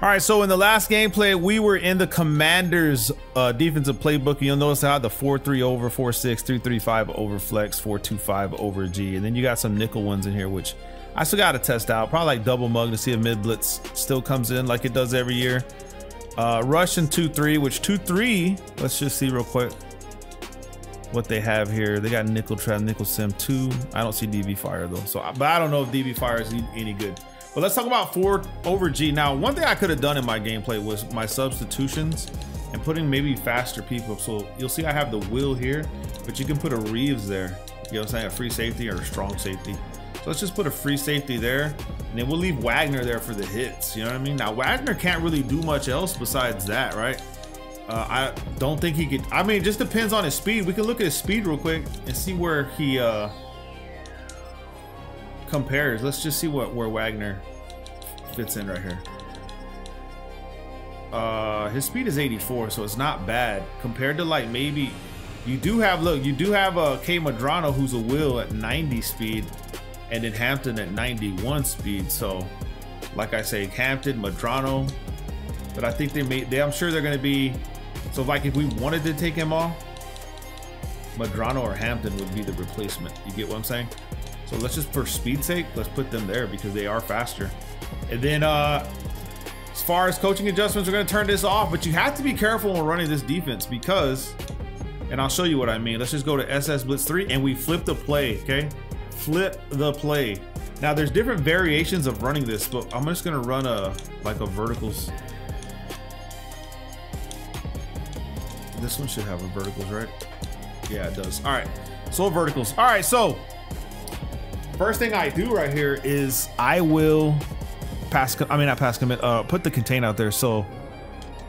All right, so in the last gameplay, we were in the Commanders defensive playbook. You'll notice how the 4-3 over, 4-6, 3-3-5 over flex, 4-2-5 over G. And then you got some nickel ones in here, which I still got to test out. Probably like double mug to see if mid blitz still comes in like it does every year. Rush and 2-3, which 2-3, let's just see real quick what they have here. They got nickel trap, nickel sim 2. I don't see DB fire though. So, but I don't know if DB fire is any good. But let's talk about 4 over G. Now, one thing I could have done in my gameplay was my substitutions and putting maybe faster people. So you'll see I have the Will here, but you can put a Reeves there. You know what I'm saying? A free safety or a strong safety. So let's just put a free safety there, and then we'll leave Wagner there for the hits. You know what I mean? Now, Wagner can't really do much else besides that, right? I don't think he could. I mean, it just depends on his speed. We can look at his speed real quick and see where he compares. Let's just see where Wagner fits in right here. His speed is 84, so it's not bad compared to like maybe you do have K Madrano, who's a Will at 90 speed, and then Hampton at 91 speed. So like I say, Hampton, Madrano, but I think I'm sure they're going to be, so like if we wanted to take him off, Madrano or Hampton would be the replacement. You get what I'm saying? So let's just, for speed's sake, let's put them there because they are faster. And then as far as coaching adjustments, we're going to turn this off, but you have to be careful when running this defense because, and I'll show you what I mean. Let's just go to SS Blitz 3 and we flip the play, okay? Flip the play. Now there's different variations of running this, but I'm just going to run like a verticals. This one should have a verticals, right? Yeah, it does. All right, so verticals. All right, so first thing I do right here is I will put the contain out there. So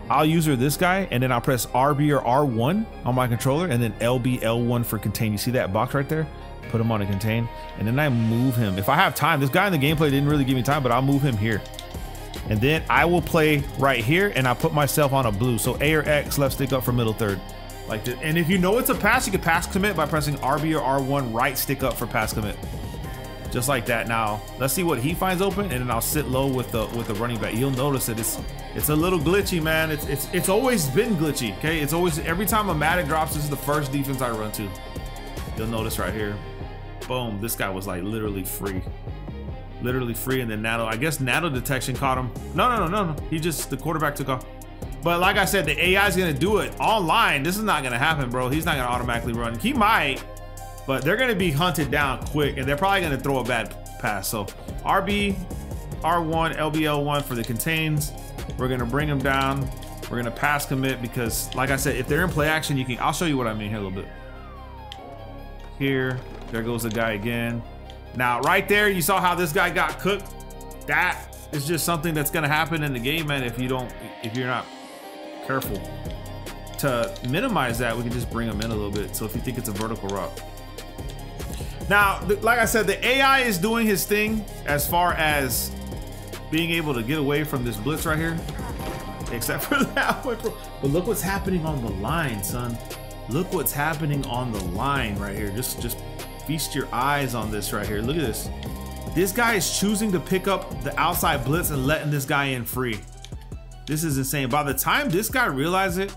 I'll user this guy and then I'll press RB or R1 on my controller and then LB L1 for contain. You see that box right there? Put him on a contain and then I move him. If I have time, this guy in the gameplay didn't really give me time, but I'll move him here. And then I will play right here and I put myself on a blue. So A or X, left stick up for middle third. Like this. And if you know it's a pass, you can pass commit by pressing RB or R1, right stick up for pass commit. Just like that. Now let's see what he finds open, and then I'll sit low with the running back. You'll notice that it's a little glitchy, man. It's always been glitchy. Okay, it's always, every time a Madden drops, this is the first defense I run to. You'll notice right here, boom, this guy was like literally free, and then Nano, I guess Nano detection caught him. No, he just, the quarterback took off. But like I said, the AI is gonna do it online. This is not gonna happen, bro. He's not gonna automatically run. He might, but they're going to be hunted down quick, and they're probably going to throw a bad pass. So RB, R1, LBL1 for the contains. We're going to bring them down. We're going to pass commit because, like I said, if they're in play action, you can. I'll show you what I mean here a little bit. Here, there goes the guy again. Now, right there, you saw how this guy got cooked. That is just something that's going to happen in the game, man. If you're not careful. To minimize that, we can just bring them in a little bit. So if you think it's a vertical route. Now, like I said, the AI is doing his thing as far as being able to get away from this blitz right here, except for that one. But look what's happening on the line, son. Look what's happening on the line right here. Just feast your eyes on this right here. Look at this. This guy is choosing to pick up the outside blitz and letting this guy in free. This is insane. By the time this guy realizes it,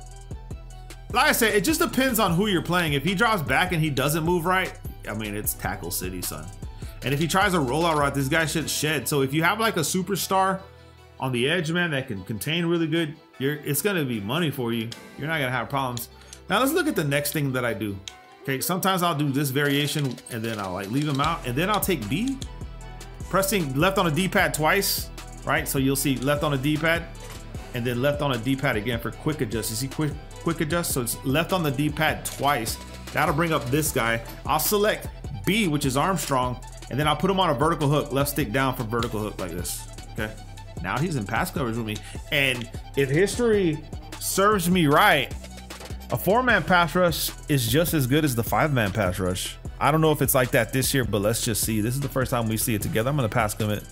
like I said, it just depends on who you're playing. If he drops back and he doesn't move right, I mean, it's tackle city, son. And if he tries a rollout route, this guy should shed. So if you have like a superstar on the edge, man, that can contain really good, it's gonna be money for you. You're not gonna have problems. Now let's look at the next thing that I do. Okay, sometimes I'll do this variation and then I'll like leave him out, and then I'll take B, pressing left on a D-pad twice, right? So you'll see left on a D-pad and then left on a D-pad again for quick adjust. You see quick adjust? So it's left on the D-pad twice. That'll bring up this guy. I'll select B, which is Armstrong, and then I'll put him on a vertical hook, left stick down for vertical hook like this, okay? Now he's in pass coverage with me. And if history serves me right, a 4-man pass rush is just as good as the 5-man pass rush. I don't know if it's like that this year, but let's just see. This is the first time we see it together. I'm gonna pass commit.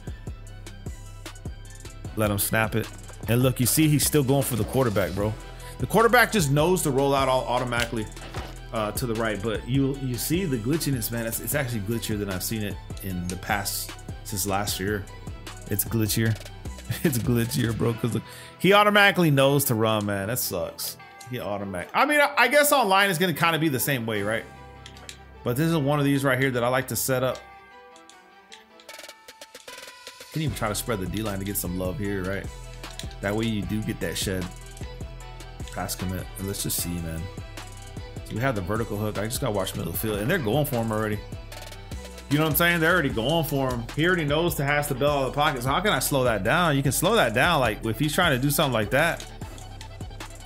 Let him snap it. And look, you see he's still going for the quarterback, bro. The quarterback just knows to roll out all automatically to the right, but you see the glitchiness, man. It's actually glitchier than I've seen it in the past since last year. It's glitchier. It's glitchier, bro, because he automatically knows to run, man. That sucks. He automatic. I mean, I guess online is going to kind of be the same way, right? But this is one of these right here that I like to set up. You can even try to spread the D-line to get some love here, right? That way you do get that shed. Pass commit. And let's just see, man. So we have the vertical hook. I just got to watch middle field. And they're going for him already. You know what I'm saying? They're already going for him. He already knows to has the bell out of the pocket. So how can I slow that down? You can slow that down. Like if he's trying to do something like that,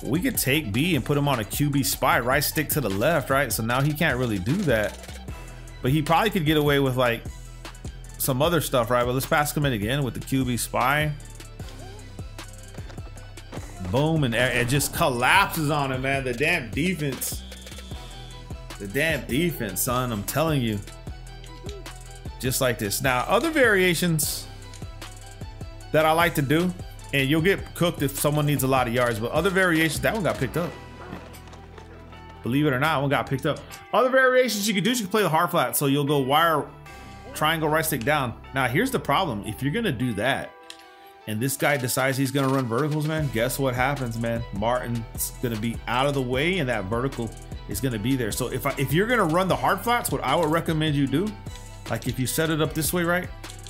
we could take B and put him on a QB spy, right stick to the left, right? So now he can't really do that. But he probably could get away with like some other stuff, right? But let's pass commit again with the QB spy. Boom, and it just collapses on him, man. The damn defense. The damn defense, son. I'm telling you. Just like this. Now, other variations that I like to do, and you'll get cooked if someone needs a lot of yards, but other variations, that one got picked up. Believe it or not, one got picked up. Other variations you can do, you can play the hard flat. So you'll go wire, triangle, right stick down. Now, here's the problem. If you're going to do that, and this guy decides he's going to run verticals, man, guess what happens, man? Martin's going to be out of the way, and that vertical is going to be there. So if you're going to run the hard flats, what I would recommend you do, like if you set it up this way, right?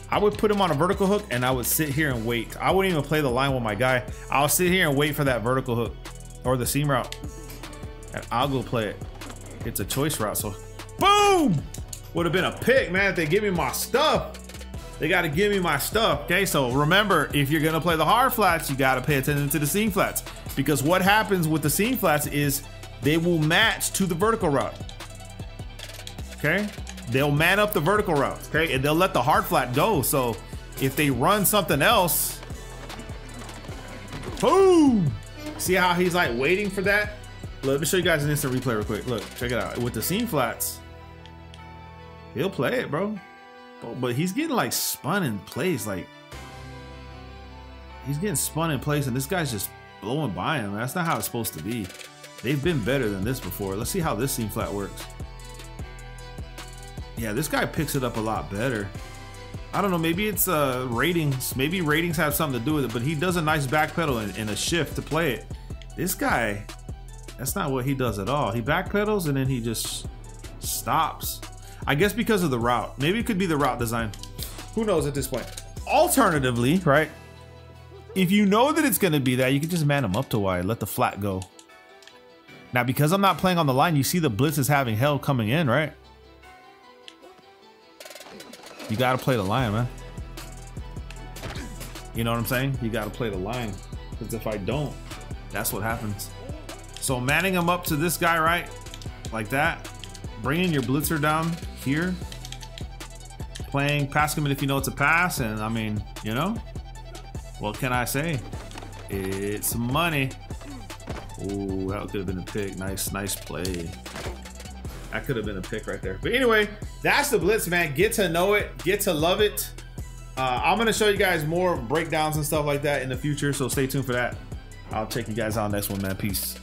I would put him on a vertical hook and I would sit here and wait. I wouldn't even play the line with my guy. I'll sit here and wait for that vertical hook or the seam route. And I'll go play it. It's a choice route, so boom! Would have been a pick, man, if they give me my stuff. They got to give me my stuff, okay? So remember, if you're gonna play the hard flats, you got to pay attention to the seam flats. Because what happens with the seam flats is they will match to the vertical route, okay? They'll man up the vertical route, okay? And they'll let the hard flat go. So if they run something else, boom! See how he's like waiting for that? Let me show you guys an instant replay real quick. Look, check it out. With the seam flats, he'll play it, bro. But he's getting like spun in place. Like he's getting spun in place and this guy's just blowing by him. That's not how it's supposed to be. They've been better than this before. Let's see how this seam flat works. Yeah, this guy picks it up a lot better. I don't know, maybe it's ratings. Maybe ratings have something to do with it, but he does a nice backpedal and a shift to play it. This guy, that's not what he does at all. He backpedals and then he just stops. I guess because of the route. Maybe it could be the route design. Who knows at this point? Alternatively, right? If you know that it's gonna be that, you can just man him up to wide, let the flat go. Now, because I'm not playing on the line, you see the blitz is having hell coming in, right? You gotta play the line, man. You know what I'm saying? You gotta play the line. Because if I don't, that's what happens. So manning him up to this guy, right? Like that. Bringing your blitzer down here. Playing pass commit if you know it's a pass. And I mean, you know, what can I say? It's money. Oh, that could have been a pick. Nice play. That could have been a pick right there. But anyway, that's the blitz, man. Get to know it, get to love it. I'm gonna show you guys more breakdowns and stuff like that in the future, so stay tuned for that. I'll check you guys out next one, man. Peace.